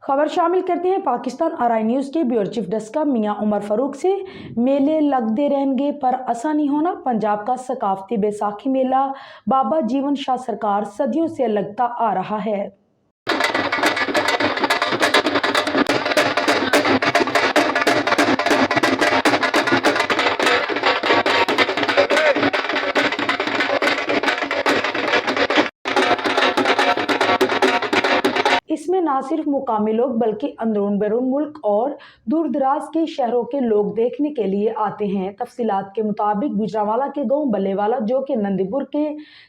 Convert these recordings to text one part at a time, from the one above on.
खबर शामिल करते हैं पाकिस्तान आरआई न्यूज़ के ब्यूरो चीफ डेस्क मियां उमर फारूक से। मेले लगते रहेंगे पर ऐसा नहीं होना। पंजाब का सकाफती बैसाखी मेला बाबा जीवन शाह सरकार सदियों से लगता आ रहा है। इसमें ना सिर्फ मुकामी लोग बल्कि अंदरून बैरून मुल्क और दूर दराज के शहरों के लोग देखने के लिए आते हैं। तफसीलात के मुताबिक गुजरांवाला के गांव बल्लेवाला, जो कि नंदीपुर के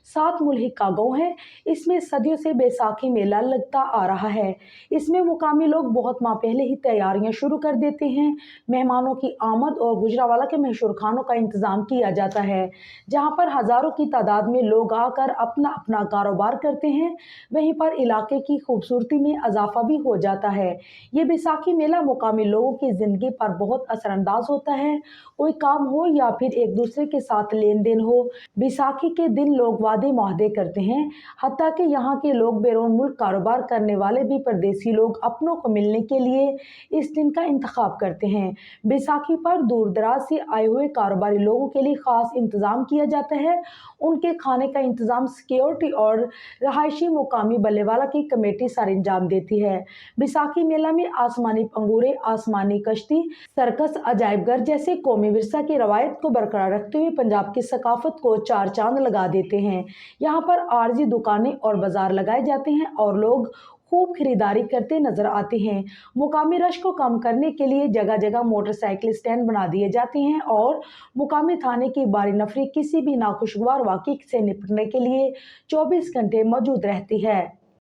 साथ मुल्हिक का गांव है, इसमें सदियों से बैसाखी मेला लगता आ रहा है। इसमें मुकामी लोग बहुत माह पहले ही तैयारियां शुरू कर देते हैं। मेहमानों की आमद और गुजरांवाला के मशहूर खानों का इंतजाम किया जाता है, जहां पर हजारों की तादाद में लोग आकर अपना अपना कारोबार करते हैं। वहीं पर इलाके की खूबसूरती में इजाफा भी हो जाता है। ये बैसाखी मेला मुकामी लोगों की जिंदगी पर बहुत असरअंदाज होता है। कोई काम हो या फिर एक दूसरे के साथ लेन देन हो, बैसाखी के दिन लोग वादे मुआहदे करते हैं। हत्ता कि यहाँ के लोग बैरून मुल्क कारोबार करने वाले भी परदेसी लोग अपनों को मिलने के लिए इस दिन का इंतखाब करते हैं। बैसाखी पर दूर दराज से आए हुए कारोबारी लोगों के लिए खास इंतजाम किया जाता है। उनके खाने का इंतजाम सिक्योरिटी और रहायशी मुकामी बल्लेवाला की कमेटी सर अंजाम देती है। बैसाखी मेला में आसमानी पंगूरे, आसमानी कश्ती, सर्कस, अजायबघर जैसे कौमी विरसा की रवायत को बरकरार रखते हुए पंजाब की सकाफत को चार चांद लगा देते हैं। यहाँ पर आरजी दुकानें और बाजार लगाए जाते हैं और लोग खूब खरीदारी करते नजर आते हैं। मुकामी रश को कम करने के लिए जगह जगह मोटरसाइकिल स्टैंड बना दिए जाते हैं और मुकामी थाने की बारी नफरी किसी भी नाखुशगवार वाक़े से निपटने के लिए 24 घंटे मौजूद रहती है।